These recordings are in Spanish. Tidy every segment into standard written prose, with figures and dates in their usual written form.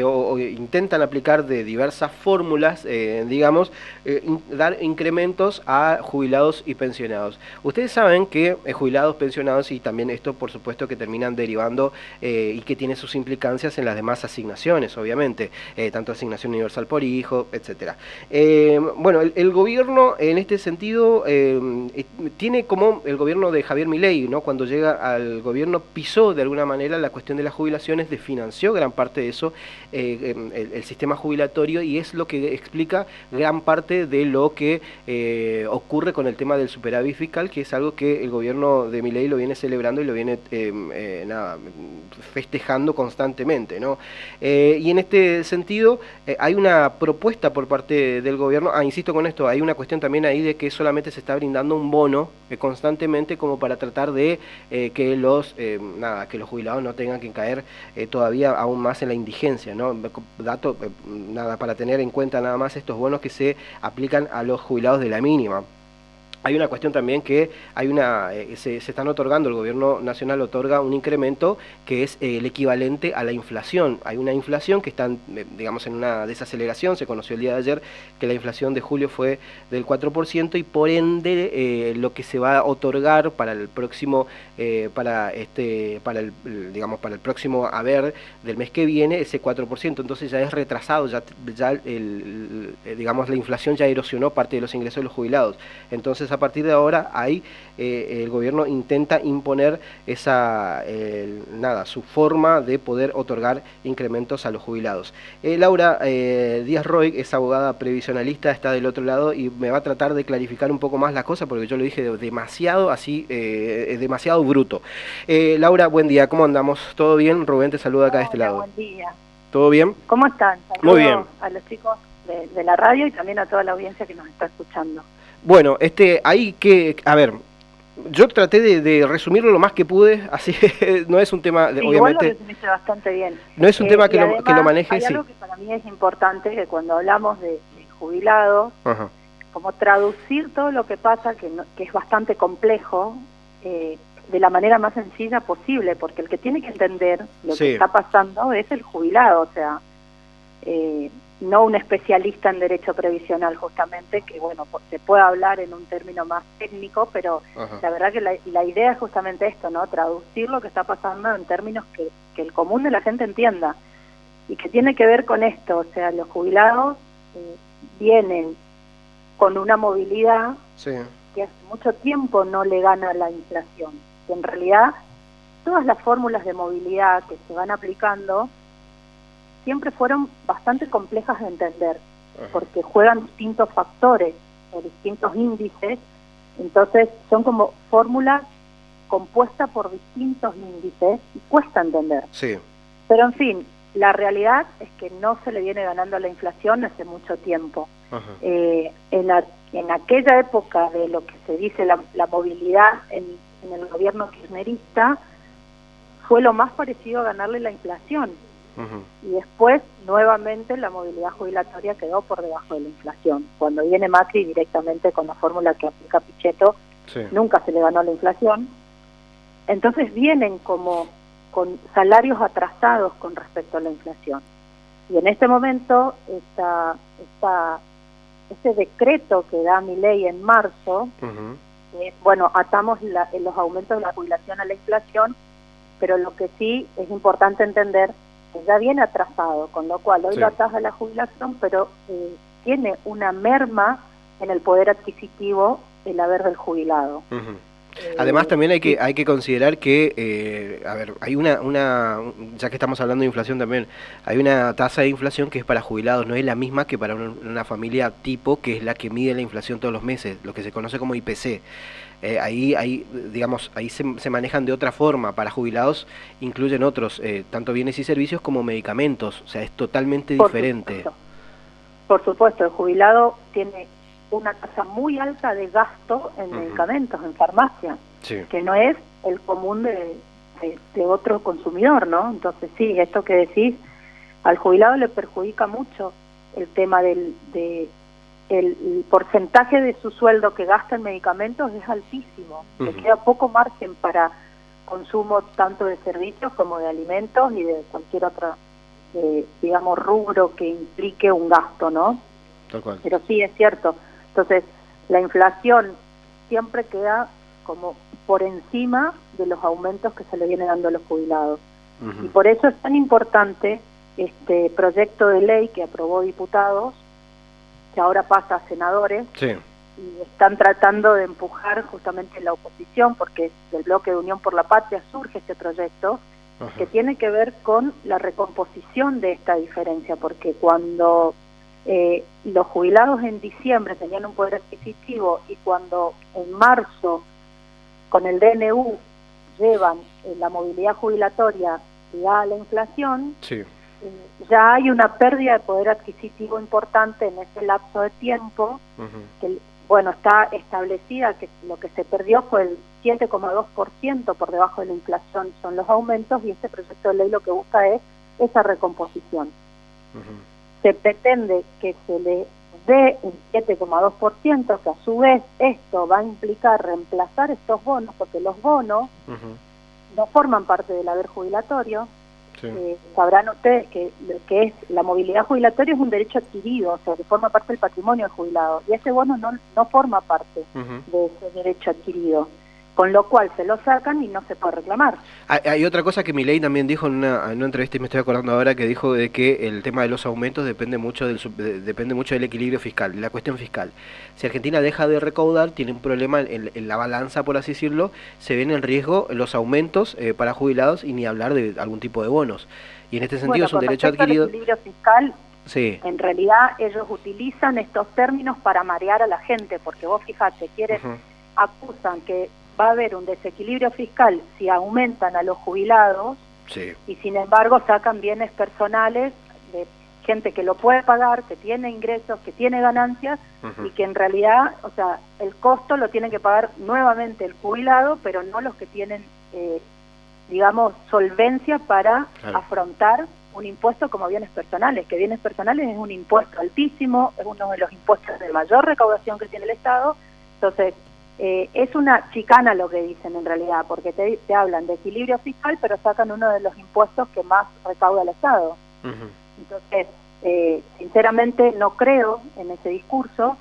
o intentan aplicar de diversas fórmulas, digamos, dar incrementos a jubilados y pensionados. Ustedes saben que jubilados, pensionados y también esto, por supuesto, que terminan derivando y que tiene sus implicancias en las demás asignaciones, obviamente, tanto asignación universal por hijo, etcétera. Bueno, el gobierno en este sentido tiene como el gobierno de Javier Milei, ¿no? Cuando llega al gobierno pisó de alguna manera la cuestión de las jubilaciones, desfinanció gran parte de eso, el sistema jubilatorio, y es lo que explica gran parte de lo que ocurre con el tema del superávit fiscal, que es algo que el gobierno de Milei lo viene celebrando y lo viene festejando constantemente, ¿no? Y en este sentido hay una propuesta por parte del gobierno, insisto con esto, hay una cuestión también ahí de que solamente se está brindando un bono constantemente como para tratar de que los jubilados no tengan que caer todavía aún más en la indigencia, ¿no? Dato, nada, para tener en cuenta nada más estos bonos que se aplican a los jubilados de la mínima. Hay una cuestión también que se están otorgando, el gobierno nacional otorga un incremento que es el equivalente a la inflación. Hay una inflación que está, digamos, en una desaceleración. Se conoció el día de ayer que la inflación de julio fue del 4% y por ende lo que se va a otorgar para el próximo, para el próximo haber del mes que viene, ese 4%. Entonces ya es retrasado, digamos, la inflación ya erosionó parte de los ingresos de los jubilados. Entonces a partir de ahora el gobierno intenta imponer su forma de poder otorgar incrementos a los jubilados. Laura Díaz Roig es abogada previsionalista, está del otro lado y me va a tratar de clarificar un poco más la cosa porque yo lo dije demasiado demasiado bruto. Laura, buen día, ¿cómo andamos? ¿Todo bien? Rubén te saluda acá de este Hola, lado. buen día. ¿Todo bien? ¿Cómo están? Muy bien. Saludos a los chicos de la radio y también a toda la audiencia que nos está escuchando. Bueno, hay que, a ver, yo traté de resumirlo lo más que pude, así no es un tema, Sí, obviamente. igual lo resumiste bastante bien. No es un tema que además, lo maneje, hay algo que para mí es importante, que cuando hablamos de jubilados, como traducir todo lo que pasa, que es bastante complejo, de la manera más sencilla posible, porque el que tiene que entender lo que está pasando es el jubilado, o sea, no un especialista en derecho previsional justamente, que bueno, se puede hablar en un término más técnico, pero la verdad que la idea es justamente esto, ¿no? Traducir lo que está pasando en términos que el común de la gente entienda, y que tiene que ver con esto, o sea, los jubilados vienen con una movilidad que hace mucho tiempo no le gana la inflación, que en realidad todas las fórmulas de movilidad que se van aplicando siempre fueron bastante complejas de entender, porque juegan distintos factores o distintos índices, entonces son como fórmulas compuestas por distintos índices y cuesta entender. Sí. Pero en fin, la realidad es que no se le viene ganando la inflación hace mucho tiempo. En aquella época de lo que se dice la movilidad en el gobierno kirchnerista, fue lo más parecido a ganarle la inflación. Y después, nuevamente, la movilidad jubilatoria quedó por debajo de la inflación. Cuando viene Macri directamente con la fórmula que aplica Pichetto, nunca se le ganó la inflación. Entonces vienen como con salarios atrasados con respecto a la inflación. Y en este momento, este decreto que da Milei en marzo, bueno, atamos los aumentos de la jubilación a la inflación, pero lo que sí es importante entender que ya viene atrasado, con lo cual hoy lo ataja la jubilación, pero tiene una merma en el poder adquisitivo el haber del jubilado. Además también hay que considerar que, a ver, hay ya que estamos hablando de inflación también, hay una tasa de inflación que es para jubilados, no es la misma que para una familia tipo, que es la que mide la inflación todos los meses, lo que se conoce como IPC. Ahí se manejan de otra forma. Para jubilados incluyen otros, tanto bienes y servicios como medicamentos, o sea, es totalmente diferente. Por supuesto, el jubilado tiene una tasa muy alta de gasto en medicamentos, en farmacia, que no es el común de otro consumidor, ¿no? Entonces sí, esto que decís, al jubilado le perjudica mucho el tema el porcentaje de su sueldo que gasta en medicamentos es altísimo, le queda poco margen para consumo tanto de servicios como de alimentos y de cualquier otra digamos, rubro que implique un gasto, ¿no? Tal cual. Pero sí, es cierto. Entonces, la inflación siempre queda como por encima de los aumentos que se le viene dando a los jubilados. Y por eso es tan importante este proyecto de ley que aprobó diputados, que ahora pasa a senadores, sí, y están tratando de empujar justamente la oposición, porque del bloque de Unión por la Patria surge este proyecto, que tiene que ver con la recomposición de esta diferencia, porque cuando los jubilados en diciembre tenían un poder adquisitivo y cuando en marzo con el DNU llevan la movilidad jubilatoria ligada a la inflación, sí, ya hay una pérdida de poder adquisitivo importante en ese lapso de tiempo, que bueno, está establecida que lo que se perdió fue el 7,2% por debajo de la inflación, son los aumentos, y este proyecto de ley lo que busca es esa recomposición. Se pretende que se le dé un 7,2%, que a su vez esto va a implicar reemplazar estos bonos, porque los bonos no forman parte del haber jubilatorio. Sí. Sabrán ustedes que lo que es la movilidad jubilatoria es un derecho adquirido, o sea, que forma parte del patrimonio del jubilado, y ese bono no forma parte de ese derecho adquirido, con lo cual se lo sacan y no se puede reclamar. Hay otra cosa que Milei también dijo en una entrevista, y me estoy acordando ahora, que dijo de que el tema de los aumentos depende mucho del equilibrio fiscal, la cuestión fiscal. Si Argentina deja de recaudar, tiene un problema en la balanza, por así decirlo, se ven en riesgo los aumentos para jubilados, y ni hablar de algún tipo de bonos. Y en este sentido es un derecho adquirido. El equilibrio fiscal, sí, en realidad ellos utilizan estos términos para marear a la gente, porque vos fijate, acusan que va a haber un desequilibrio fiscal si aumentan a los jubilados, sí, y sin embargo sacan bienes personales de gente que lo puede pagar, que tiene ingresos, que tiene ganancias, y que en realidad, o sea, el costo lo tiene que pagar nuevamente el jubilado, pero no los que tienen, digamos, solvencia para afrontar un impuesto como bienes personales, que bienes personales es un impuesto altísimo, es uno de los impuestos de mayor recaudación que tiene el Estado. Entonces, es una chicana lo que dicen en realidad, porque te hablan de equilibrio fiscal, pero sacan uno de los impuestos que más recauda el Estado. Entonces, sinceramente no creo en ese discurso,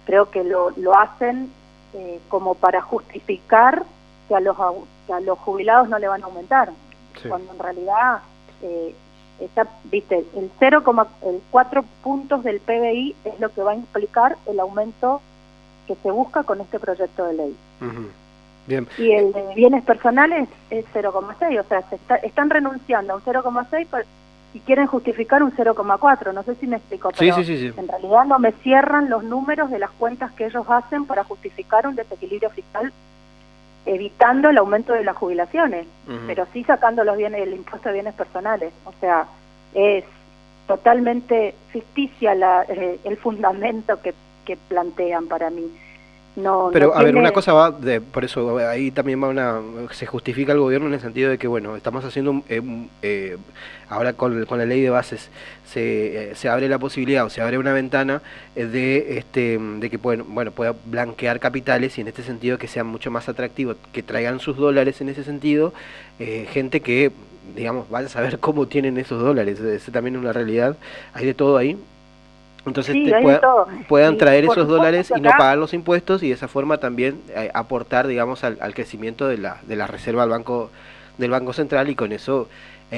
creo que lo hacen como para justificar que a los jubilados no le van a aumentar, cuando en realidad viste, el 4 puntos del PBI es lo que va a implicar el aumento que se busca con este proyecto de ley. Bien. Y el de bienes personales es 0,6, o sea, están renunciando a un 0,6 y quieren justificar un 0,4, no sé si me explico, pero sí. En realidad no me cierran los números de las cuentas que ellos hacen para justificar un desequilibrio fiscal, evitando el aumento de las jubilaciones, pero sí sacando el impuesto de bienes personales. O sea, es totalmente ficticia el fundamento que plantean para mí. Pero a ver, una cosa va, por eso ahí también se justifica el gobierno en el sentido de que, bueno, estamos haciendo, ahora con la ley de bases, se abre la posibilidad, o se abre una ventana de que pueda blanquear capitales, y en este sentido que sea mucho más atractivo, que traigan sus dólares en ese sentido, gente que, digamos, vaya a saber cómo tienen esos dólares, es también una realidad, hay de todo ahí. Entonces puedan traer esos dólares y no pagar los impuestos, y de esa forma también aportar, digamos, al crecimiento de la reserva del Banco Central, y con eso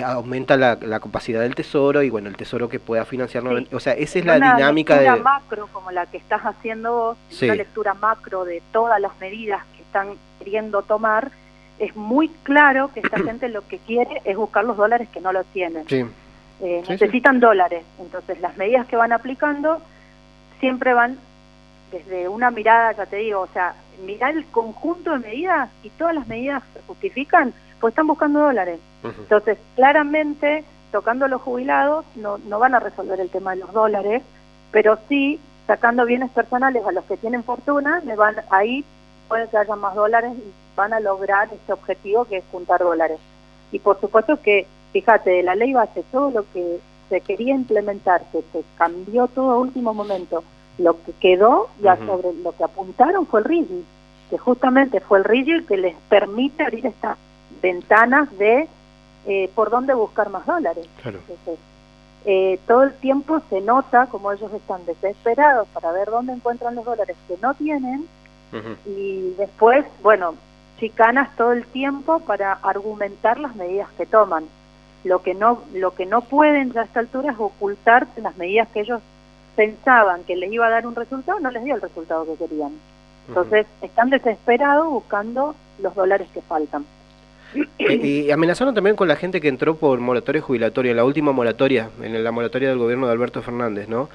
aumenta la capacidad del Tesoro, y bueno, el Tesoro que pueda financiar o sea, esa es la dinámica de una macro como la que estás haciendo vos, una lectura macro de todas las medidas que están queriendo tomar. Es muy claro que esta gente lo que quiere es buscar los dólares que no lo tienen. Necesitan dólares, entonces las medidas que van aplicando siempre van desde una mirada, ya te digo, o sea, mirar el conjunto de medidas, y todas las medidas se justifican, pues están buscando dólares. Entonces, claramente, tocando a los jubilados, no van a resolver el tema de los dólares, pero sí, sacando bienes personales a los que tienen fortuna, ahí puede que haya más dólares y van a lograr ese objetivo, que es juntar dólares. Y por supuesto que, fíjate, de la ley base, todo lo que se quería implementar, que se cambió todo a último momento, lo que quedó ya sobre lo que apuntaron fue el RIGI, que justamente fue el RIGI que les permite abrir estas ventanas de por dónde buscar más dólares. Claro. Entonces, todo el tiempo se nota como ellos están desesperados para ver dónde encuentran los dólares que no tienen, y después, bueno, chicanas todo el tiempo para argumentar las medidas que toman. Lo que no pueden ya a esta altura es ocultar las medidas que ellos pensaban que les iba a dar un resultado, no les dio el resultado que querían. Entonces están desesperados buscando los dólares que faltan. Y amenazaron también con la gente que entró por moratoria jubilatoria, la última moratoria, en la moratoria del gobierno de Alberto Fernández, ¿no?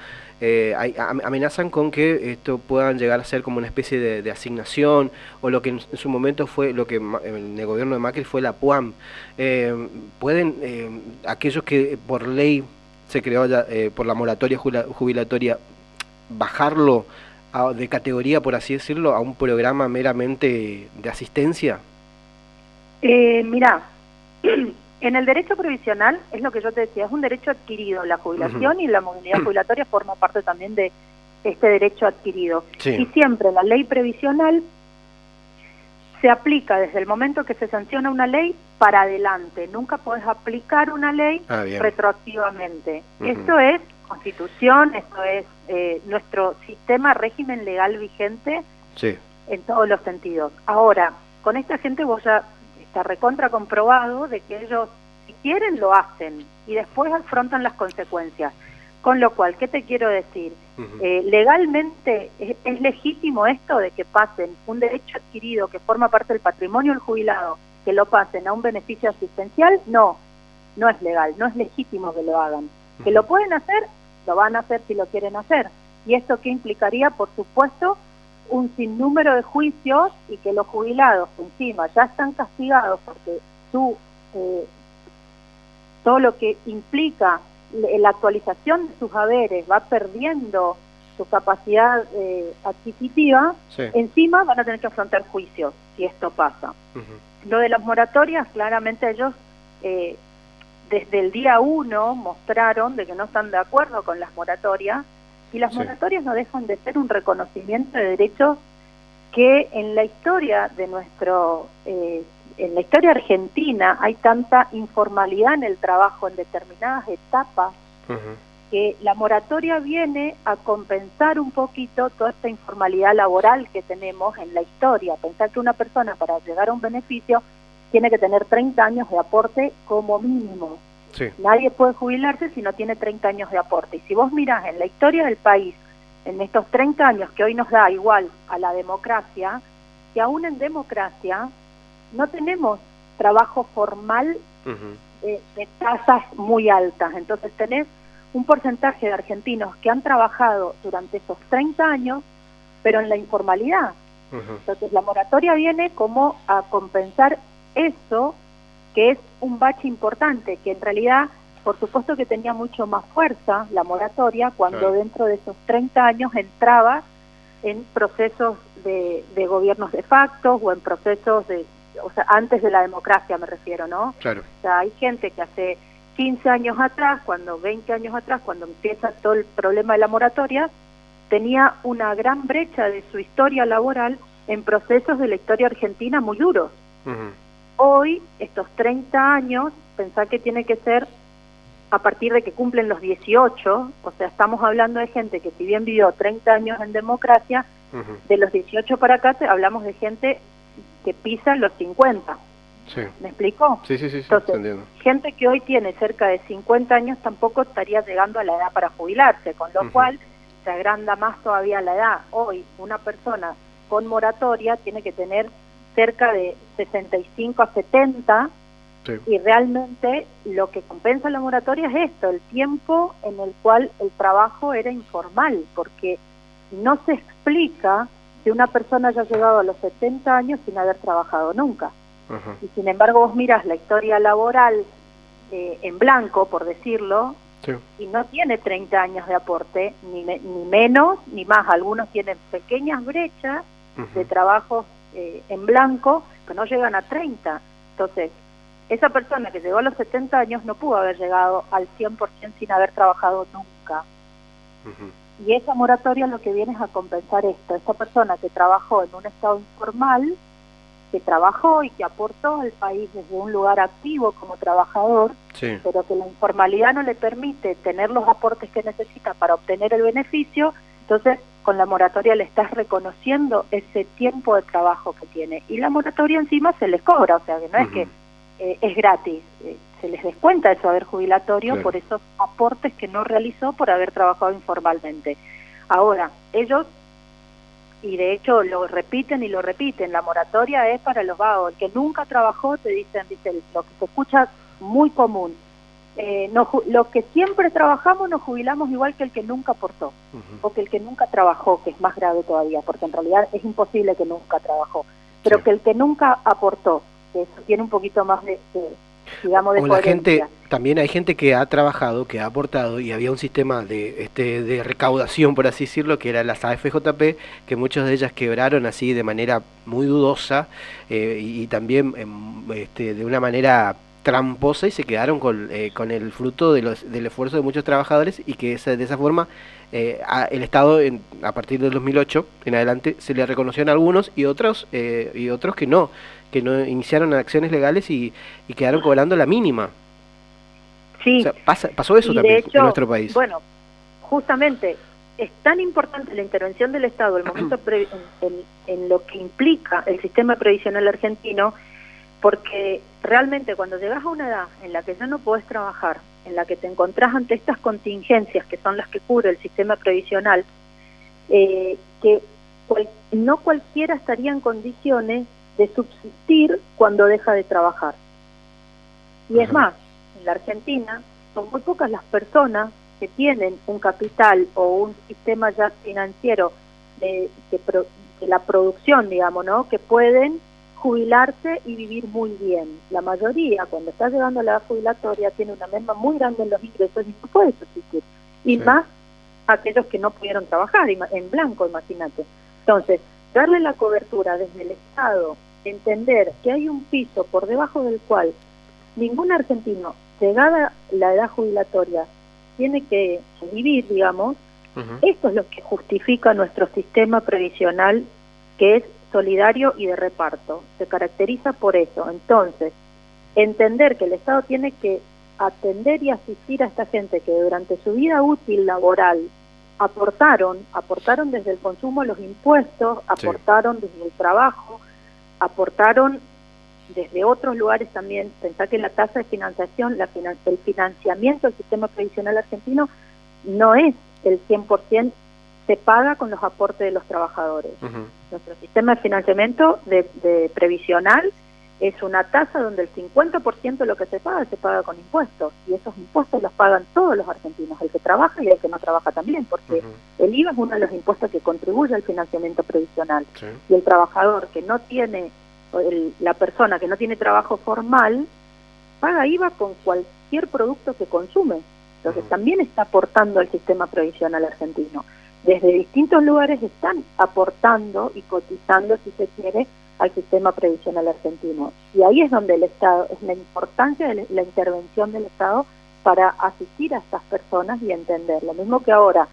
Amenazan con que esto puedan llegar a ser como una especie de asignación, o lo que en su momento fue, lo que en el gobierno de Macri fue la PUAM. ¿Pueden aquellos que por ley se creó ya, por la moratoria jubilatoria, bajarlo de categoría, por así decirlo, a un programa meramente de asistencia? Mirá, en el derecho previsional, es lo que yo te decía, es un derecho adquirido, la jubilación, y la movilidad jubilatoria forma parte también de este derecho adquirido. Sí. Y siempre la ley previsional se aplica desde el momento que se sanciona una ley para adelante, nunca podés aplicar una ley retroactivamente. Esto es Constitución, esto es nuestro sistema, régimen legal vigente en todos los sentidos. Ahora, con esta gente vos ya está recontra comprobado de que ellos, si quieren, lo hacen y después afrontan las consecuencias. Con lo cual, ¿qué te quiero decir? Legalmente es legítimo esto de que pasen un derecho adquirido que forma parte del patrimonio del jubilado, que lo pasen a un beneficio asistencial. No es legal, no es legítimo que lo hagan. Que lo pueden hacer, lo van a hacer si lo quieren hacer. ¿Y esto qué implicaría? Por supuesto, un sinnúmero de juicios, y que los jubilados encima ya están castigados porque todo lo que implica la actualización de sus haberes va perdiendo su capacidad adquisitiva, encima van a tener que afrontar juicios si esto pasa. Lo de las moratorias, claramente ellos desde el día 1 mostraron de que no están de acuerdo con las moratorias, y las moratorias no dejan de ser un reconocimiento de derechos que en la historia de en la historia argentina hay tanta informalidad en el trabajo en determinadas etapas, que la moratoria viene a compensar un poquito toda esta informalidad laboral que tenemos en la historia. Pensar que una persona, para llegar a un beneficio, tiene que tener 30 años de aporte como mínimo. Nadie puede jubilarse si no tiene 30 años de aporte. Y si vos mirás en la historia del país, en estos 30 años que hoy nos da igual a la democracia, que aún en democracia no tenemos trabajo formal de tasas muy altas. Entonces tenés un porcentaje de argentinos que han trabajado durante esos 30 años, pero en la informalidad. Entonces la moratoria viene como a compensar eso, que es un bache importante, que en realidad, por supuesto que tenía mucho más fuerza la moratoria cuando dentro de esos 30 años entraba en procesos de gobiernos de facto, o en procesos o sea, antes de la democracia me refiero, ¿no? O sea, hay gente que hace 15 años atrás, 20 años atrás, cuando empieza todo el problema de la moratoria, tenía una gran brecha de su historia laboral en procesos de la historia argentina muy duros. Hoy, estos 30 años, pensá que tiene que ser a partir de que cumplen los 18, o sea, estamos hablando de gente que si bien vivió 30 años en democracia, de los 18 para acá hablamos de gente que pisa los 50. ¿Me explico? Sí, Entonces, gente que hoy tiene cerca de 50 años tampoco estaría llegando a la edad para jubilarse, con lo cual se agranda más todavía la edad. Hoy, una persona con moratoria tiene que tener cerca de 65 a 70, y realmente lo que compensa la moratoria es esto, el tiempo en el cual el trabajo era informal, porque no se explica que una persona haya llegado a los 70 años sin haber trabajado nunca. Y sin embargo vos mirás la historia laboral en blanco, por decirlo, y no tiene 30 años de aporte, ni menos ni más. Algunos tienen pequeñas brechas de trabajos en blanco, que no llegan a 30. Entonces, esa persona que llegó a los 70 años no pudo haber llegado al 100% sin haber trabajado nunca. Y esa moratoria lo que viene es a compensar esto. Esa persona que trabajó en un estado informal que trabajó y que aportó al país desde un lugar activo como trabajador, sí, pero que la informalidad no le permite tener los aportes que necesita para obtener el beneficio, entonces con la moratoria le estás reconociendo ese tiempo de trabajo que tiene. Y la moratoria encima se les cobra, o sea que no es que es gratis, se les descuenta eso haber jubilatorio, claro, por esos aportes que no realizó por haber trabajado informalmente. Ahora, ellos, y de hecho lo repiten y lo repiten, la moratoria es para los vagos. El que nunca trabajó, te dicen lo que se escucha muy común, los que siempre trabajamos nos jubilamos igual que el que nunca aportó, o que el que nunca trabajó, que es más grave todavía, porque en realidad es imposible que nunca trabajó, pero sí, que el que nunca aportó, que eso tiene un poquito más de digamos, de la gente, también hay gente que ha trabajado, que ha aportado, y había un sistema de recaudación, por así decirlo, que era las AFJP, que muchas de ellas quebraron así de manera muy dudosa, y también de una manera tramposa, y se quedaron con el fruto del esfuerzo de muchos trabajadores, y que de esa forma el Estado a partir del 2008 en adelante se le reconoció a algunos y otros que no iniciaron acciones legales y quedaron cobrando la mínima. Sí. O sea, pasó eso también hecho, en nuestro país. Bueno, justamente es tan importante la intervención del Estado el momento en lo que implica el sistema previsional argentino, porque realmente cuando llegas a una edad en la que ya no podés trabajar, en la que te encontrás ante estas contingencias que son las que cubre el sistema previsional, que no cualquiera estaría en condiciones de subsistir cuando deja de trabajar. Y es más, en la Argentina son muy pocas las personas que tienen un capital o un sistema ya financiero de la producción, digamos, ¿no?, que pueden jubilarse y vivir muy bien. La mayoría, cuando está llegando a la edad jubilatoria, tiene una merma muy grande en los ingresos y no puede subsistir. Y sí, más aquellos que no pudieron trabajar, en blanco, imagínate. Entonces, darle la cobertura desde el Estado, entender que hay un piso por debajo del cual ningún argentino, llegada la edad jubilatoria, tiene que vivir, digamos, esto es lo que justifica nuestro sistema previsional, que es solidario y de reparto. Se caracteriza por eso. Entonces, entender que el Estado tiene que atender y asistir a esta gente que durante su vida útil laboral aportaron desde el consumo los impuestos, aportaron desde el trabajo, aportaron desde otros lugares también. Pensá que la tasa de financiación, el financiamiento del sistema previsional argentino no es el 100%, se paga con los aportes de los trabajadores. Nuestro sistema de financiamiento de previsional es una tasa donde el 50% de lo que se paga con impuestos, y esos impuestos los pagan todos los argentinos, el que trabaja y el que no trabaja también, porque el IVA es uno de los impuestos que contribuye al financiamiento previsional, y el trabajador que no tiene, la persona que no tiene trabajo formal, paga IVA con cualquier producto que consume, lo que también está aportando al sistema previsional argentino. Desde distintos lugares están aportando y cotizando, si se quiere, al sistema previsional argentino. Y ahí es donde el Estado, es la importancia de la intervención del Estado para asistir a estas personas y entender. Lo mismo que ahora,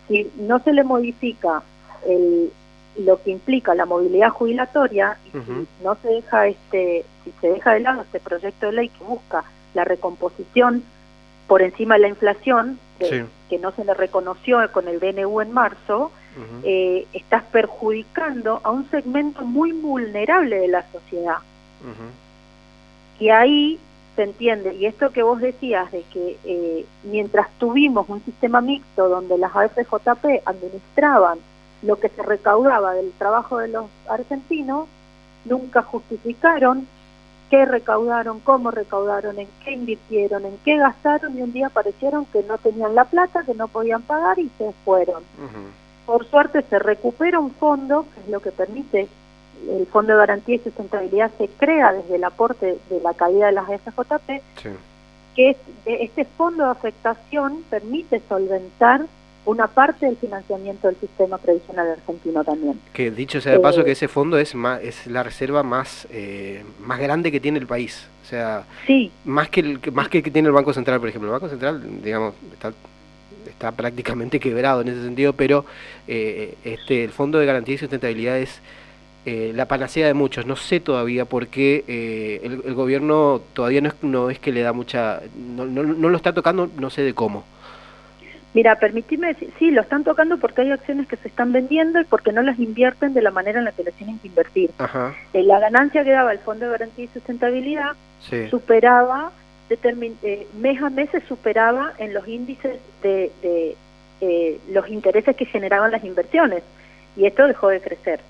si no se le modifica lo que implica la movilidad jubilatoria, y si no se deja si se deja de lado este proyecto de ley que busca la recomposición por encima de la inflación, que no se le reconoció con el DNU en marzo, estás perjudicando a un segmento muy vulnerable de la sociedad. Y ahí se entiende, y esto que vos decías de que mientras tuvimos un sistema mixto donde las AFJP administraban lo que se recaudaba del trabajo de los argentinos, nunca justificaron qué recaudaron, cómo recaudaron, en qué invirtieron, en qué gastaron, y un día aparecieron que no tenían la plata, que no podían pagar y se fueron. Por suerte se recupera un fondo, que es lo que permite, el Fondo de Garantía y Sustentabilidad se crea desde el aporte de la caída de las FJP, que este fondo de afectación permite solventar una parte del financiamiento del sistema previsional argentino también. Que dicho sea de paso que ese fondo es la reserva más grande que tiene el país, o sea, más que el que tiene el Banco Central, por ejemplo. El Banco Central, digamos, está prácticamente quebrado en ese sentido, pero el Fondo de Garantía y Sustentabilidad es la panacea de muchos. No sé todavía por qué el gobierno todavía no es que le da mucha... No lo está tocando, no sé de cómo. Mira, permitime decir, sí, lo están tocando porque hay acciones que se están vendiendo y porque no las invierten de la manera en la que las tienen que invertir. Ajá. La ganancia que daba el Fondo de Garantía y Sustentabilidad Sí. superaba, mes a mes se superaba en los índices de los intereses que generaban las inversiones. Y esto dejó de crecer.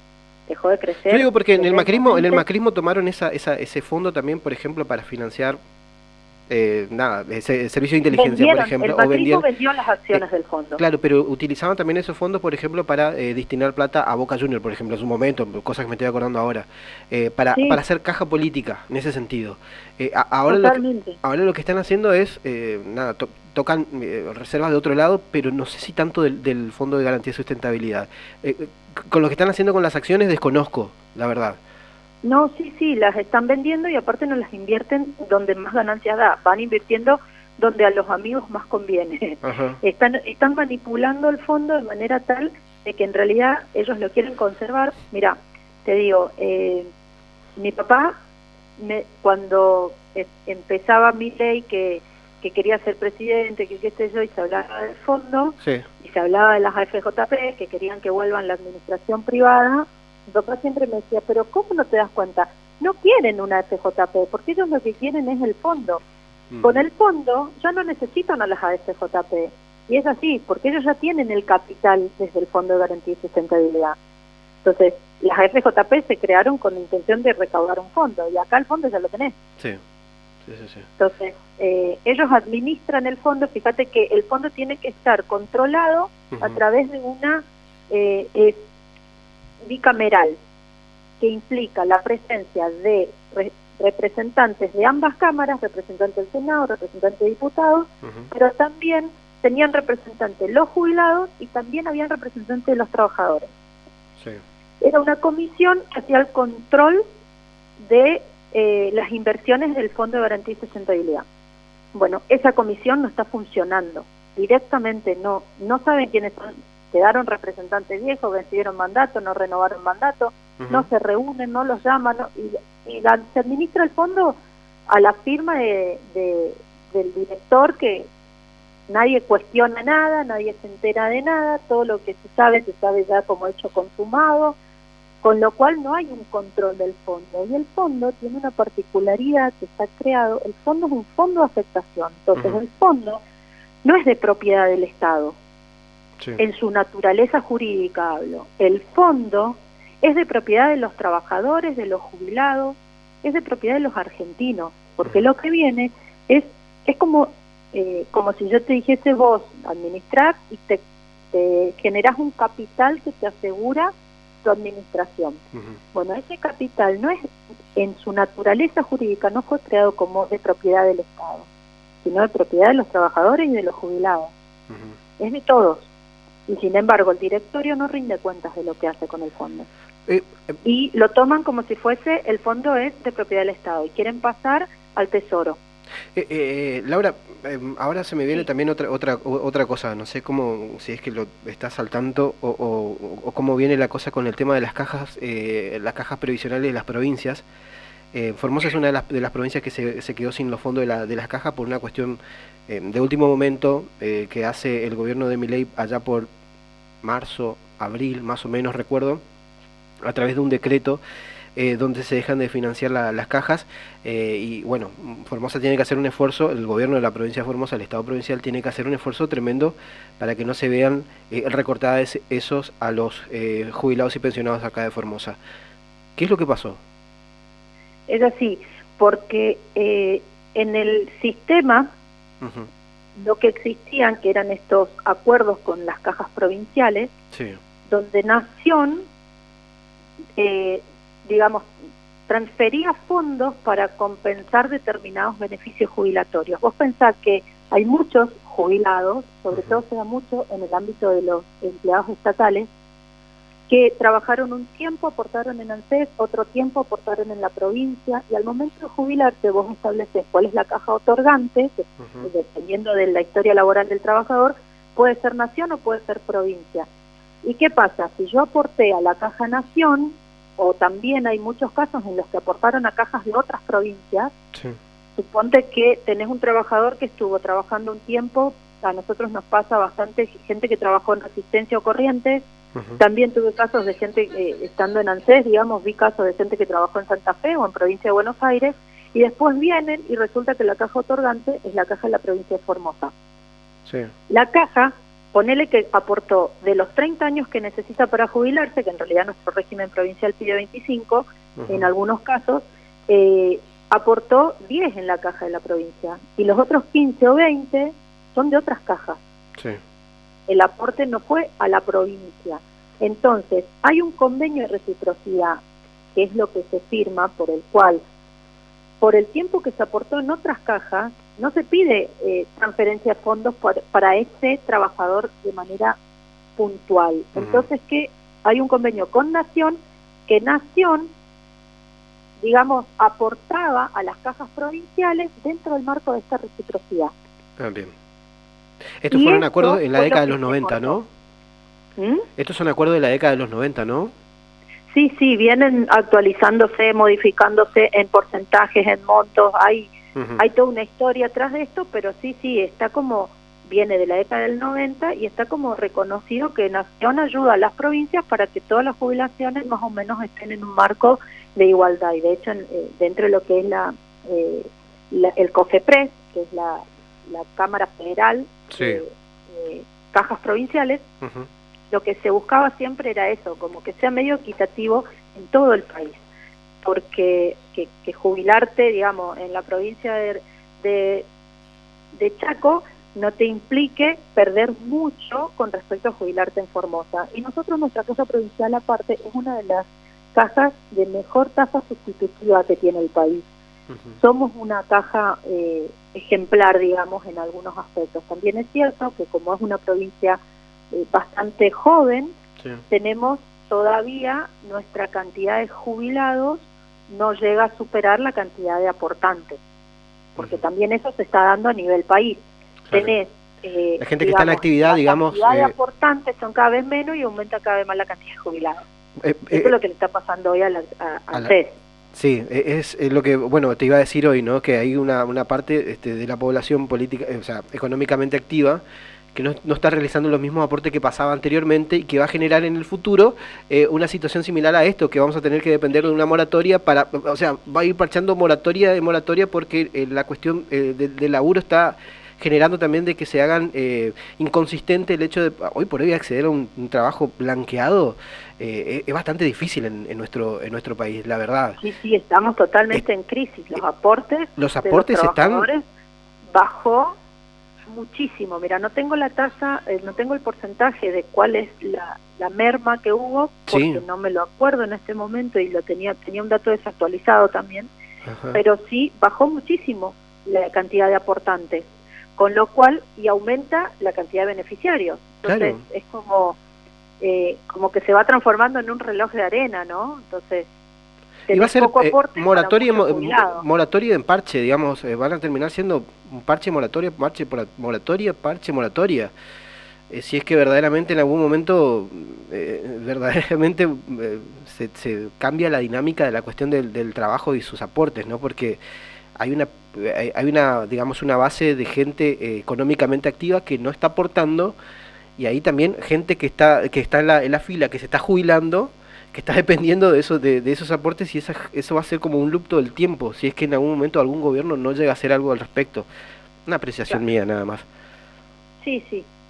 Dejó de crecer. Yo digo porque en el macrismo tomaron ese fondo también, por ejemplo, para financiar ese servicio de inteligencia, por ejemplo. El macrismo vendió las acciones del fondo. Claro, pero utilizaban también esos fondos, por ejemplo, para destinar plata a Boca Juniors, por ejemplo, en su momento, cosas que me estoy acordando ahora, para hacer caja política, en ese sentido. Ahora lo que están haciendo es, tocan reservas de otro lado, pero no sé si tanto del Fondo de Garantía y Sustentabilidad. Con lo que están haciendo con las acciones desconozco, la verdad. No, sí, las están vendiendo y aparte no las invierten donde más ganancias da, van invirtiendo donde a los amigos más conviene. Están manipulando el fondo de manera tal de que en realidad ellos lo quieren conservar. Mira, te digo, mi papá, cuando empezaba Milei que quería ser presidente, que qué sé yo, y se hablaba del fondo, y se hablaba de las AFJP, que querían que vuelvan la administración privada, mi papá siempre me decía, pero ¿cómo no te das cuenta? No quieren una AFJP, porque ellos lo que quieren es el fondo. Con el fondo ya no necesitan a las AFJP. Y es así, porque ellos ya tienen el capital desde el Fondo de Garantía y Sustentabilidad. Entonces, las AFJP se crearon con la intención de recaudar un fondo, y acá el fondo ya lo tenés. Sí. Entonces, ellos administran el fondo. Fíjate que el fondo tiene que estar controlado a través de una... bicameral, que implica la presencia de representantes de ambas cámaras, representantes del Senado, representantes de diputados, pero también tenían representantes los jubilados y también habían representantes de los trabajadores. Era una comisión que hacía el control de las inversiones del Fondo de Garantía y Sustentabilidad. Bueno, esa comisión no está funcionando. Directamente no saben quiénes son. Quedaron representantes viejos, vencieron mandato, no renovaron mandato, no se reúnen, no los llaman, se administra el fondo a la firma del director, que nadie cuestiona nada, nadie se entera de nada, todo lo que se sabe ya como hecho consumado, con lo cual no hay un control del fondo. Y el fondo tiene una particularidad que está creado, el fondo es un fondo de afectación, entonces el fondo no es de propiedad del Estado. En su naturaleza jurídica hablo. El fondo es de propiedad de los trabajadores, de los jubilados, es de propiedad de los argentinos, porque lo que viene es como si yo te dijese vos administrar y te generás un capital que te asegura tu administración. Bueno, ese capital no es, en su naturaleza jurídica no fue creado como de propiedad del Estado, sino de propiedad de los trabajadores y de los jubilados. Es de todos. Y sin embargo el directorio no rinde cuentas de lo que hace con el fondo. Y lo toman como si fuese, el fondo es de propiedad del Estado y quieren pasar al Tesoro. Laura, ahora se me viene también otra cosa, no sé cómo, si es que lo estás al tanto o cómo viene la cosa con el tema de las cajas previsionales de las provincias. Formosa es una de las provincias que se quedó sin los fondos de las cajas por una cuestión de último momento que hace el gobierno de Milei allá por marzo, abril, más o menos recuerdo, a través de un decreto donde se dejan de financiar las cajas y bueno, Formosa tiene que hacer un esfuerzo, el gobierno de la provincia de Formosa, el Estado provincial tiene que hacer un esfuerzo tremendo para que no se vean recortadas esos a los jubilados y pensionados acá de Formosa. ¿Qué es lo que pasó? Es así, porque en el sistema lo que existían, que eran estos acuerdos con las cajas provinciales, donde Nación, digamos, transfería fondos para compensar determinados beneficios jubilatorios. Vos pensás que hay muchos jubilados, sobre todo se da mucho en el ámbito de los empleados estatales, que trabajaron un tiempo, aportaron en ANSES, otro tiempo aportaron en la provincia, y al momento de jubilarse vos estableces cuál es la caja otorgante, que dependiendo de la historia laboral del trabajador, puede ser Nación o puede ser provincia. ¿Y qué pasa? Si yo aporté a la caja Nación, o también hay muchos casos en los que aportaron a cajas de otras provincias. Sí. Suponte que tenés un trabajador que estuvo trabajando un tiempo, a nosotros nos pasa bastante gente que trabajó en Resistencia o Corrientes. También tuve casos de gente estando en ANSES, digamos, vi casos de gente que trabajó en Santa Fe o en provincia de Buenos Aires, y después vienen y resulta que la caja otorgante es la caja de la provincia de Formosa. Sí. La caja, ponele que aportó de los 30 años que necesita para jubilarse, que en realidad nuestro régimen provincial pide 25, en algunos casos, aportó 10 en la caja de la provincia, y los otros 15 o 20 son de otras cajas. Sí. El aporte no fue a la provincia. Entonces, hay un convenio de reciprocidad, que es lo que se firma, por el cual, por el tiempo que se aportó en otras cajas, no se pide transferencia de fondos para ese trabajador de manera puntual. Entonces, que hay un convenio con Nación, que Nación, digamos, aportaba a las cajas provinciales dentro del marco de esta reciprocidad. Bien. Estos fueron acuerdos en la década de los 90, ¿no? ¿Mm? Estos son acuerdos de la década de los 90, ¿no? Sí, vienen actualizándose, modificándose en porcentajes, en montos, hay toda una historia atrás de esto, pero sí, está como, viene de la década del 90 y está como reconocido que Nación ayuda a las provincias para que todas las jubilaciones más o menos estén en un marco de igualdad. Y de hecho, dentro de lo que es el COFEPRES, que es la Cámara Federal de Cajas Provinciales, lo que se buscaba siempre era eso, como que sea medio equitativo en todo el país, porque que jubilarte, digamos, en la provincia de Chaco no te implique perder mucho con respecto a jubilarte en Formosa. Y nosotros, nuestra caja provincial aparte, es una de las cajas de mejor tasa sustitutiva que tiene el país. Somos una caja ejemplar, digamos, en algunos aspectos. También es cierto que como es una provincia bastante joven, tenemos todavía nuestra cantidad de jubilados no llega a superar la cantidad de aportantes, porque también eso se está dando a nivel país. Tenés la gente que está en actividad, digamos, la cantidad de aportantes son cada vez menos y aumenta cada vez más la cantidad de jubilados. Eso es lo que le está pasando hoy a CES. Sí, es lo que, bueno, te iba a decir hoy, ¿no? Que hay una parte de la población política, o sea, económicamente activa, que no está realizando los mismos aportes que pasaba anteriormente y que va a generar en el futuro una situación similar a esto, que vamos a tener que depender de una moratoria para, o sea, va a ir parchando moratoria de moratoria porque la cuestión del laburo está generando también de que se hagan inconsistente el hecho de hoy por hoy acceder a un trabajo blanqueado. Es bastante difícil en nuestro país, la verdad. Sí, estamos totalmente en crisis. Los aportes de los trabajadores bajó muchísimo. Mira, no tengo la tasa, no tengo el porcentaje de cuál es la merma que hubo, porque no me lo acuerdo en este momento y tenía un dato desactualizado también, pero sí bajó muchísimo la cantidad de aportantes, con lo cual, y aumenta la cantidad de beneficiarios. Entonces, es como que se va transformando en un reloj de arena, ¿no? Entonces, y va a ser moratoria en parche, digamos, van a terminar siendo un parche moratoria, parche moratoria. Si es que verdaderamente en algún momento se cambia la dinámica de la cuestión del trabajo y sus aportes, ¿no? Porque hay una digamos una base de gente económicamente activa que no está aportando, y ahí también gente que está en la fila, que se está jubilando, que está dependiendo de esos aportes, y eso va a ser como un loop todo el tiempo, si es que en algún momento algún gobierno no llega a hacer algo al respecto. Una apreciación mía nada más. Sí,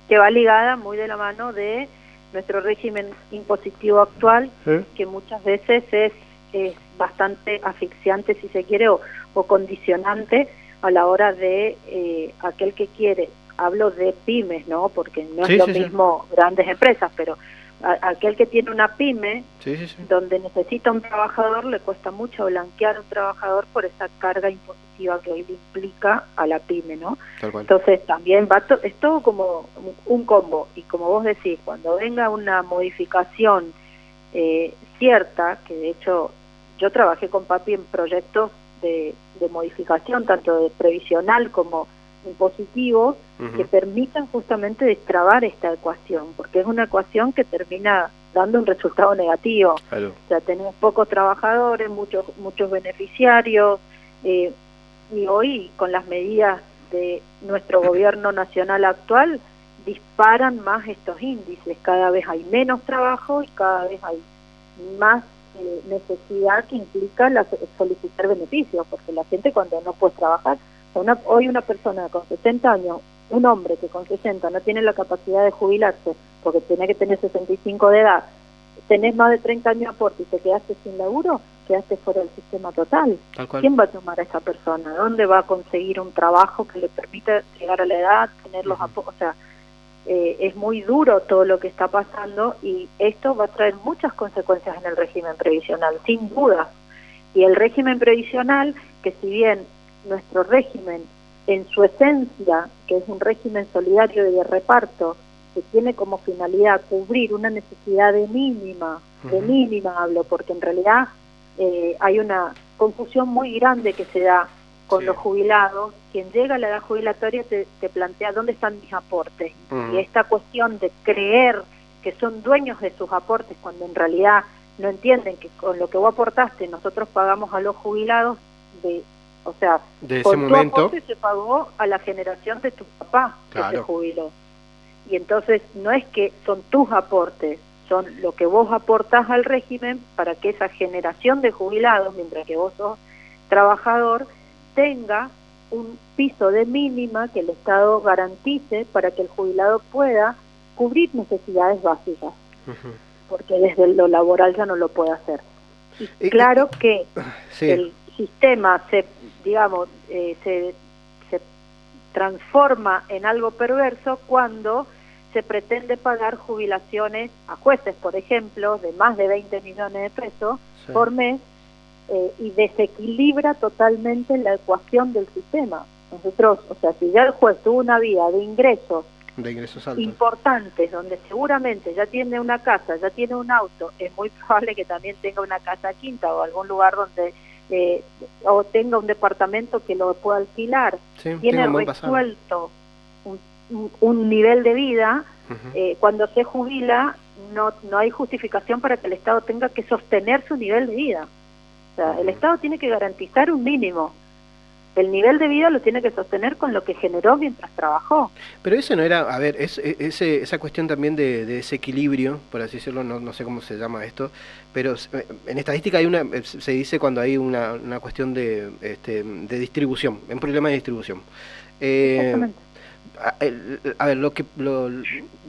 que va ligada muy de la mano de nuestro régimen impositivo actual, que muchas veces es bastante asfixiante, si se quiere, o condicionante a la hora de aquel que quiere. Hablo de pymes, ¿no? Porque no es lo mismo grandes empresas, pero aquel que tiene una pyme, donde necesita un trabajador, le cuesta mucho blanquear un trabajador por esa carga impositiva que hoy le implica a la pyme, ¿no? Entonces también es todo como un combo, y como vos decís, cuando venga una modificación cierta, que de hecho yo trabajé con Papi en proyectos de modificación, tanto de previsional como impositivos, que permitan justamente destrabar esta ecuación, porque es una ecuación que termina dando un resultado negativo. Claro. O sea, tenemos pocos trabajadores, muchos beneficiarios, y hoy con las medidas de nuestro gobierno nacional actual disparan más estos índices. Cada vez hay menos trabajo y cada vez hay más necesidad que implica solicitar beneficios, porque la gente cuando no puede trabajar, hoy una persona con 60 años, un hombre que con 60 no tiene la capacidad de jubilarse porque tiene que tener 65 de edad, tenés más de 30 años de aporte y te quedaste sin laburo, quedaste fuera del sistema total. Tal cual. ¿Quién va a tomar a esa persona? ¿Dónde va a conseguir un trabajo que le permita llegar a la edad, tener los aportes? O sea, es muy duro todo lo que está pasando y esto va a traer muchas consecuencias en el régimen previsional, sin duda. Y el régimen previsional, que si bien nuestro régimen en su esencia, que es un régimen solidario y de reparto, que tiene como finalidad cubrir una necesidad de mínima hablo, porque en realidad hay una confusión muy grande que se da con los jubilados. Quien llega a la edad jubilatoria te plantea dónde están mis aportes, y esta cuestión de creer que son dueños de sus aportes cuando en realidad no entienden que con lo que vos aportaste nosotros pagamos a los jubilados, o sea, de con ese tu momento aporte se pagó a la generación de tu papá que se jubiló. Y entonces no es que son tus aportes, son lo que vos aportás al régimen para que esa generación de jubilados, mientras que vos sos trabajador, tenga un piso de mínima que el Estado garantice para que el jubilado pueda cubrir necesidades básicas, porque desde lo laboral ya no lo puede hacer. Y claro que el sistema se transforma en algo perverso cuando se pretende pagar jubilaciones a jueces, por ejemplo, de más de 20 millones de pesos por mes, y desequilibra totalmente la ecuación del sistema. Nosotros, o sea, si ya el juez tuvo una vida de ingresos altos importantes, donde seguramente ya tiene una casa, ya tiene un auto, es muy probable que también tenga una casa quinta o algún lugar donde o tenga un departamento que lo pueda alquilar, tiene resuelto un nivel de vida, cuando se jubila no hay justificación para que el Estado tenga que sostener su nivel de vida. O sea, el Estado tiene que garantizar un mínimo. El nivel de vida lo tiene que sostener con lo que generó mientras trabajó. Pero eso no era, a ver, esa cuestión también de desequilibrio, por así decirlo, no sé cómo se llama esto, pero en estadística hay se dice cuando hay una cuestión de distribución, un problema de distribución. Exactamente. A ver, los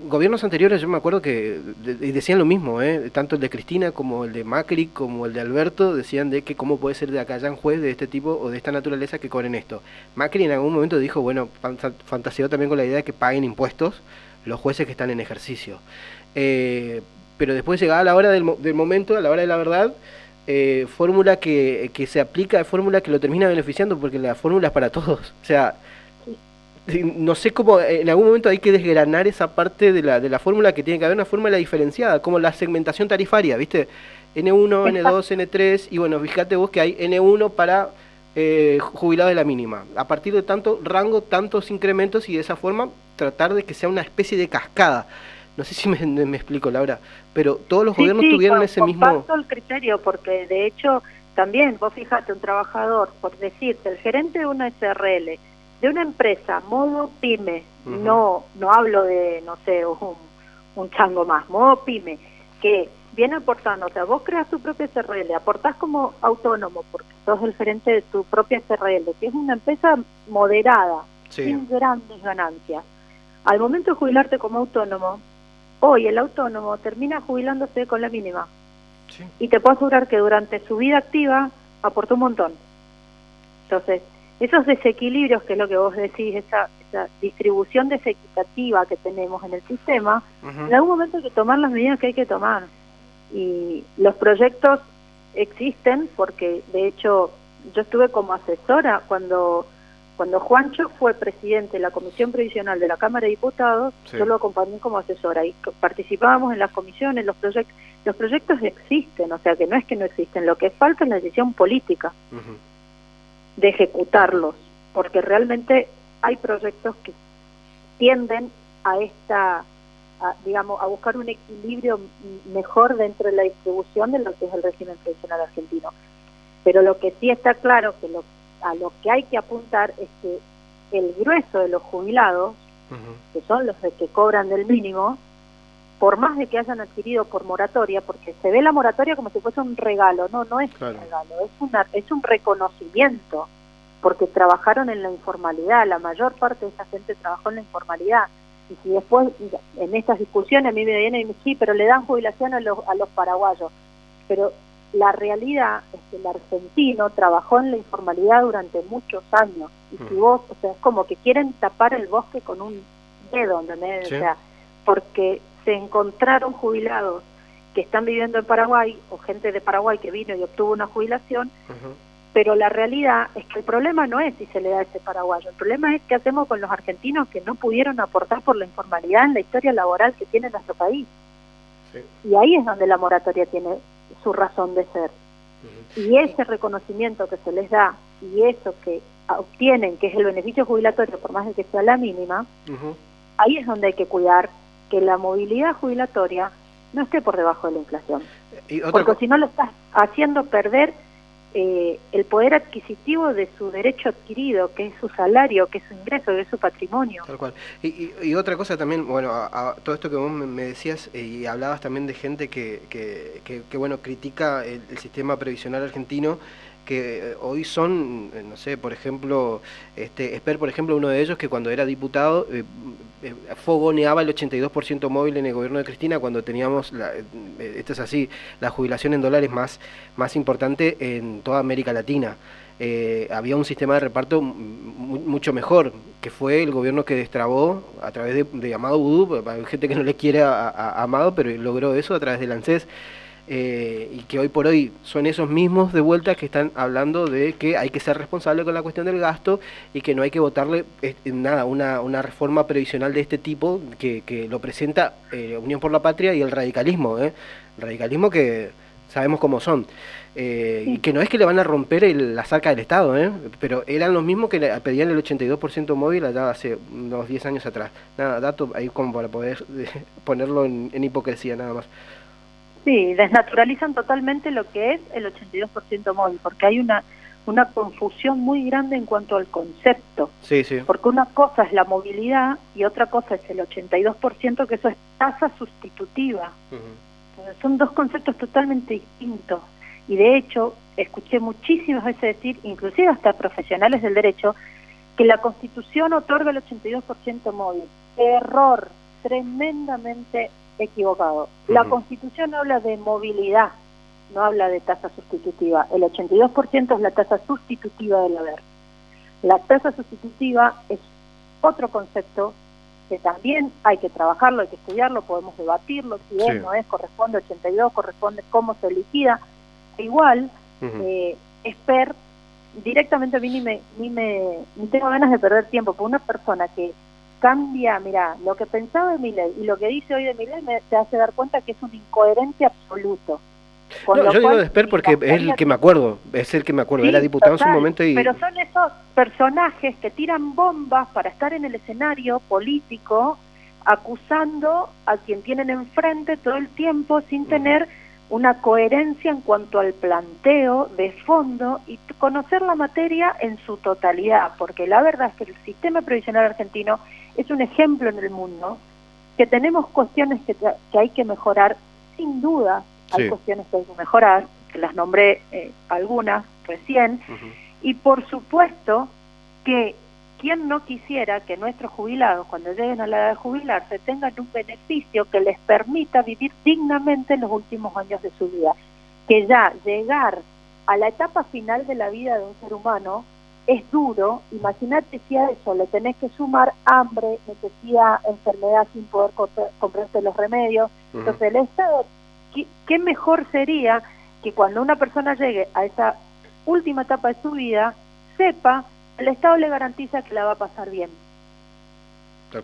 gobiernos anteriores yo me acuerdo que decían lo mismo, tanto el de Cristina como el de Macri como el de Alberto decían de que cómo puede ser de acá ya un juez de este tipo o de esta naturaleza que cobren esto. Macri en algún momento dijo, bueno, fantaseó también con la idea de que paguen impuestos los jueces que están en ejercicio. Pero después llegaba la hora del momento, a la hora de la verdad, fórmula que se aplica, fórmula que lo termina beneficiando porque la fórmula es para todos. O sea, no sé cómo, en algún momento hay que desgranar esa parte de la fórmula, que tiene que haber una fórmula diferenciada, como la segmentación tarifaria, ¿viste? N1, N2, N3, y bueno, fíjate vos que hay N1 para jubilados de la mínima. A partir de tanto rango, tantos incrementos, y de esa forma tratar de que sea una especie de cascada. No sé si me explico, Laura, pero todos los gobiernos tuvieron ese mismo... Comparto el criterio, porque de hecho también, vos fíjate, un trabajador, por decirte, el gerente de una SRL, de una empresa, modo pyme, no hablo de, no sé, un chango más, modo pyme, que viene aportando, o sea, vos creas tu propia SRL, aportás como autónomo, porque sos el gerente de tu propia SRL, que es una empresa moderada, sin grandes ganancias. Al momento de jubilarte como autónomo, hoy el autónomo termina jubilándose con la mínima. Y te puedo asegurar que durante su vida activa aportó un montón. Entonces, esos desequilibrios, que es lo que vos decís, esa distribución desequitativa que tenemos en el sistema, en algún momento hay que tomar las medidas que hay que tomar. Y los proyectos existen, porque de hecho yo estuve como asesora cuando Juancho fue presidente de la Comisión Previsional de la Cámara de Diputados. Yo lo acompañé como asesora y participábamos en las comisiones. Los proyectos existen, o sea que no es que no existen, lo que falta es la decisión política de ejecutarlos, porque realmente hay proyectos que tienden a digamos, a buscar un equilibrio mejor dentro de la distribución de lo que es el régimen previsional argentino. Pero lo que sí está claro, que a lo que hay que apuntar es que el grueso de los jubilados, que son los de que cobran del mínimo, por más de que hayan adquirido por moratoria, porque se ve la moratoria como si fuese un regalo, no es un regalo, es un reconocimiento, porque trabajaron en la informalidad, la mayor parte de esa gente trabajó en la informalidad, y si después en estas discusiones a mí me vienen y me dicen, sí, pero le dan jubilación a los paraguayos, pero la realidad es que el argentino trabajó en la informalidad durante muchos años, y si vos, o sea, es como que quieren tapar el bosque con un dedo, ¿entendés? Sí. O sea, porque se encontraron jubilados que están viviendo en Paraguay, o gente de Paraguay que vino y obtuvo una jubilación, pero la realidad es que el problema no es si se le da a ese paraguayo, el problema es qué hacemos con los argentinos que no pudieron aportar por la informalidad en la historia laboral que tiene nuestro país. Sí. Y ahí es donde la moratoria tiene su razón de ser. Y ese reconocimiento que se les da, y eso que obtienen, que es el beneficio jubilatorio, por más de que sea la mínima, ahí es donde hay que cuidar que la movilidad jubilatoria no esté por debajo de la inflación. Porque si no lo estás haciendo perder el poder adquisitivo de su derecho adquirido, que es su salario, que es su ingreso, que es su patrimonio. Tal cual. Y otra cosa también, bueno, a todo esto que vos me decías, y hablabas también de gente que bueno, critica el sistema previsional argentino, que hoy son, no sé, por ejemplo, Esper, por ejemplo, uno de ellos que cuando era diputado fogoneaba el 82% móvil en el gobierno de Cristina cuando teníamos, esto es así, la jubilación en dólares más importante en toda América Latina. Había un sistema de reparto mucho mejor, que fue el gobierno que destrabó a través de Amado Vudú. Hay gente que no le quiere a Amado, pero logró eso a través del ANSES. Y que hoy por hoy son esos mismos de vuelta que están hablando de que hay que ser responsable con la cuestión del gasto y que no hay que votarle nada, una reforma previsional de este tipo que lo presenta Unión por la Patria y el radicalismo, el radicalismo que sabemos cómo son. Y que no es que le van a romper la saca del Estado, pero eran los mismos que le pedían el 82% móvil allá hace unos 10 años atrás. Nada, dato ahí como para poder ponerlo en hipocresía nada más. Sí, desnaturalizan totalmente lo que es el 82% móvil, porque hay una confusión muy grande en cuanto al concepto. Sí, sí. Porque una cosa es la movilidad y otra cosa es el 82%, que eso es tasa sustitutiva. Son dos conceptos totalmente distintos. Y de hecho, escuché muchísimas veces decir, inclusive hasta profesionales del derecho, que la Constitución otorga el 82% móvil. Error, tremendamente equivocado. La Constitución habla de movilidad, no habla de tasa sustitutiva. El 82% es la tasa sustitutiva del haber. La tasa sustitutiva es otro concepto que también hay que trabajarlo, hay que estudiarlo, podemos debatirlo, si es, no es, corresponde 82, corresponde cómo se liquida. Igual, Esper, directamente a mí ni tengo ganas de perder tiempo, porque una persona que cambia, mira, lo que pensaba de Milei y lo que dice hoy de Milei te hace dar cuenta que es un incoherente absoluto. No, yo digo de Esper porque es el que me acuerdo, sí, era diputado en su momento y... Pero son esos personajes que tiran bombas para estar en el escenario político acusando a quien tienen enfrente todo el tiempo sin tener una coherencia en cuanto al planteo de fondo y conocer la materia en su totalidad, porque la verdad es que el sistema previsional argentino es un ejemplo en el mundo, que tenemos cuestiones que hay que mejorar, sin duda hay cuestiones que hay que mejorar, que las nombré algunas recién, y por supuesto que quien no quisiera que nuestros jubilados, cuando lleguen a la edad de jubilarse, tengan un beneficio que les permita vivir dignamente en los últimos años de su vida. Que ya llegar a la etapa final de la vida de un ser humano es duro. Imagínate si a eso le tenés que sumar hambre, necesidad, enfermedad sin poder comprarte los remedios. Entonces el Estado, ¿qué mejor sería que cuando una persona llegue a esa última etapa de su vida, sepa el Estado le garantiza que la va a pasar bien?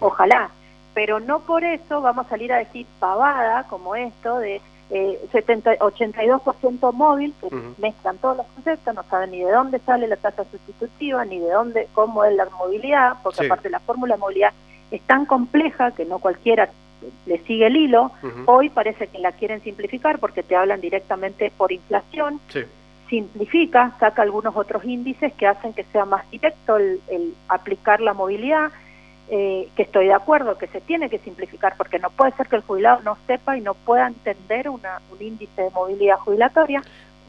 Ojalá, pero no por eso vamos a salir a decir pavada como esto de 82% móvil, que mezclan todos los conceptos, no saben ni de dónde sale la tasa sustitutiva, ni de cómo es la movilidad, porque aparte la fórmula de movilidad es tan compleja que no cualquiera le sigue el hilo. Hoy parece que la quieren simplificar porque te hablan directamente por inflación. Sí. Simplifica, saca algunos otros índices que hacen que sea más directo el aplicar la movilidad, que estoy de acuerdo, que se tiene que simplificar, porque no puede ser que el jubilado no sepa y no pueda entender un índice de movilidad jubilatoria.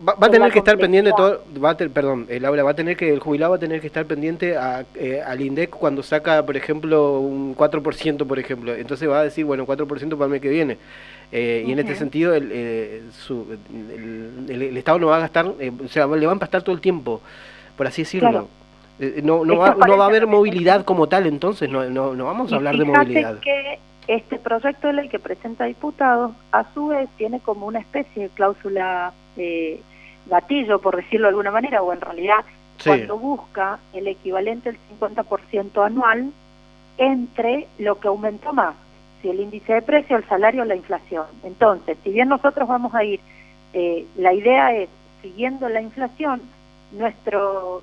Va a tener que estar pendiente todo, Laura, el jubilado va a tener que estar pendiente al INDEC cuando saca, por ejemplo, un 4%, por ejemplo. Entonces va a decir, bueno, 4% para el mes que viene. Y en este sentido, el Estado no va a gastar, o sea, le va a empastar todo el tiempo, por así decirlo. Claro. No va a haber movilidad como tal, entonces no vamos a hablar de movilidad. Que este proyecto de ley que presenta diputados, a su vez, tiene como una especie de cláusula gatillo, por decirlo de alguna manera, o en realidad cuando busca el equivalente al 50% anual entre lo que aumentó más, si el índice de precio, el salario o la inflación. Entonces, si bien nosotros vamos a ir, la idea es, siguiendo la inflación, nuestro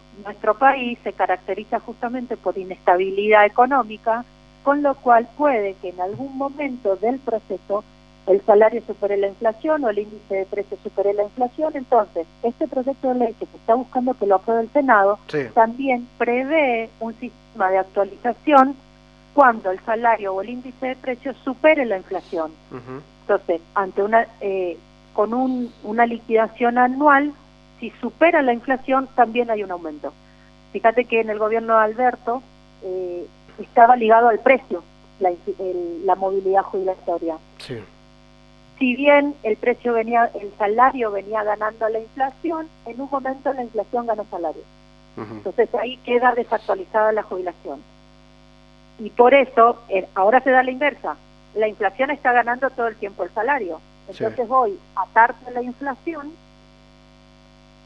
país se caracteriza justamente por inestabilidad económica, con lo cual puede que en algún momento del proceso el salario supere la inflación o el índice de precios supere la inflación. Entonces, este proyecto de ley que se está buscando que lo apruebe el Senado, también prevé un sistema de actualización cuando el salario o el índice de precios supere la inflación. Entonces, ante con una liquidación anual, si supera la inflación, también hay un aumento. Fíjate que en el gobierno de Alberto estaba ligado al precio, la movilidad jubilatoria. Sí. Si bien el salario venía ganando la inflación, en un momento la inflación ganó salario. Entonces ahí queda desactualizada la jubilación. Y por eso, ahora se da la inversa. La inflación está ganando todo el tiempo el salario. Entonces hoy, atarte a la inflación,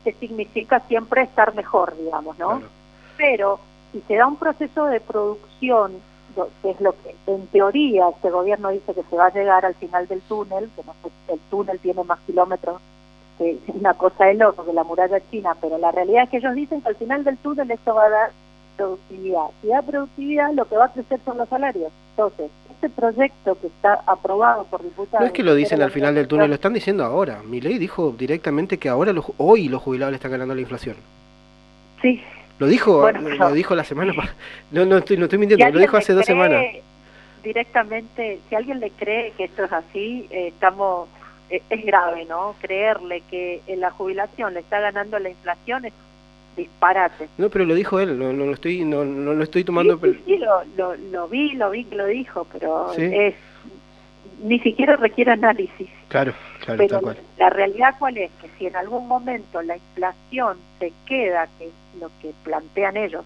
que significa siempre estar mejor, digamos, ¿no? Claro. Pero si se da un proceso de producción, que es lo que en teoría este gobierno dice que se va a llegar al final del túnel, que no sé, el túnel tiene más kilómetros que una cosa de loco, que la muralla china, pero la realidad es que ellos dicen que al final del túnel esto va a dar productividad. Si da productividad, lo que va a crecer son los salarios. Entonces, este proyecto que está aprobado por diputados... No es que lo dicen al final del túnel, lo están diciendo ahora. Milei dijo directamente que ahora hoy los jubilados le están ganando la inflación. Sí. Lo dijo, lo dijo la semana pasada. No estoy mintiendo, lo dijo hace 2 semanas. Directamente, si alguien le cree que esto es así, es grave, ¿no? Creerle que en la jubilación le está ganando la inflación es disparate. No, pero lo dijo él, no lo estoy tomando... Sí, lo vi que lo dijo, pero ni siquiera requiere análisis. Claro, pero tal cual. La realidad cuál es, que si en algún momento la inflación se queda, que es lo que plantean ellos,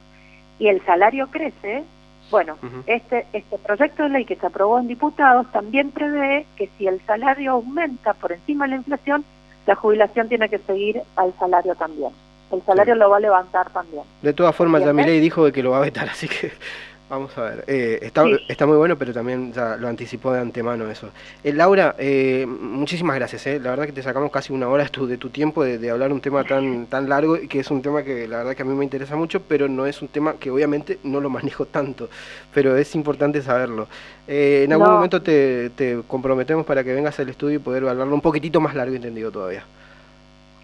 y el salario crece, bueno, este proyecto de ley que se aprobó en diputados también prevé que si el salario aumenta por encima de la inflación, la jubilación tiene que seguir al salario también. El salario lo va a levantar también. De todas formas, ya Milei dijo que lo va a vetar, así que vamos a ver. Está muy bueno, pero también ya lo anticipó de antemano eso. Laura, muchísimas gracias. La verdad que te sacamos casi 1 hora de tu tiempo de hablar un tema tan largo, y que es un tema que la verdad que a mí me interesa mucho, pero no es un tema que obviamente no lo manejo tanto, pero es importante saberlo. En algún momento te comprometemos para que vengas al estudio y poder hablarlo un poquitito más largo y entendido todavía.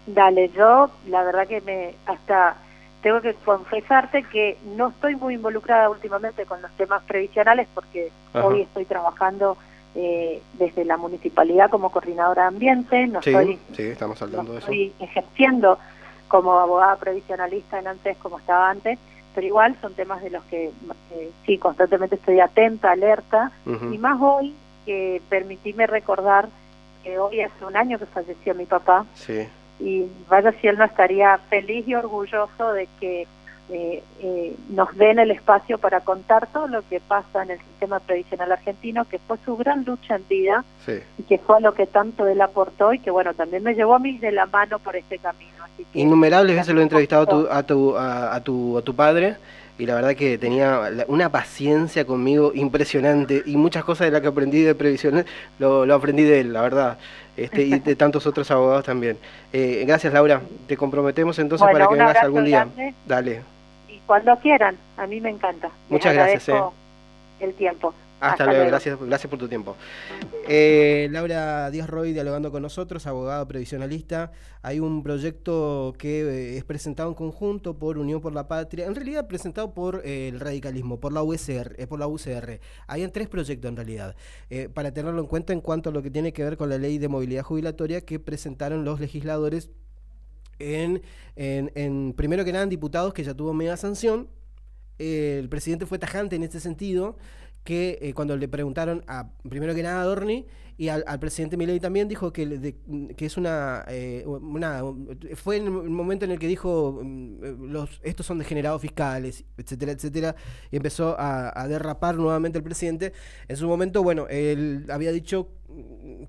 Dale, yo la verdad que hasta tengo que confesarte que no estoy muy involucrada últimamente con los temas previsionales porque hoy estoy trabajando desde la municipalidad como coordinadora de ambiente, estamos hablando de eso. Estoy ejerciendo como abogada previsionalista en ANSES como estaba antes, pero igual son temas de los que sí, constantemente estoy atenta, alerta, y más hoy que permitíme recordar que hoy hace 1 año que falleció mi papá. Sí. Y vaya si él no estaría feliz y orgulloso de que nos den el espacio para contar todo lo que pasa en el sistema previsional argentino, que fue su gran lucha en vida, y que fue a lo que tanto él aportó, y que bueno, también me llevó a mí de la mano por este camino. Así que, innumerables veces lo he entrevistado a tu padre, y la verdad que tenía una paciencia conmigo impresionante, y muchas cosas de las que aprendí de previsional lo aprendí de él, la verdad. Y de tantos otros abogados también. Gracias, Laura. Te comprometemos entonces para que vengas algún día. Dale. Y cuando quieran, a mí me encanta. Muchas gracias. El tiempo. Hasta luego, gracias por tu tiempo. Laura Díaz Roy dialogando con nosotros, abogado previsionalista. Hay un proyecto que es presentado en conjunto por Unión por la Patria, en realidad presentado por el radicalismo, por la UCR. Habían 3 proyectos en realidad, para tenerlo en cuenta en cuanto a lo que tiene que ver con la ley de movilidad jubilatoria que presentaron los legisladores en primero que nada en diputados, que ya tuvo media sanción. El presidente fue tajante en este sentido, que cuando le preguntaron primero que nada a Adorni y al presidente Milei también, dijo que es fue en el momento en el que dijo estos son degenerados fiscales, etcétera, etcétera, y empezó a derrapar nuevamente el presidente. En su momento, bueno, él había dicho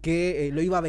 que lo iba a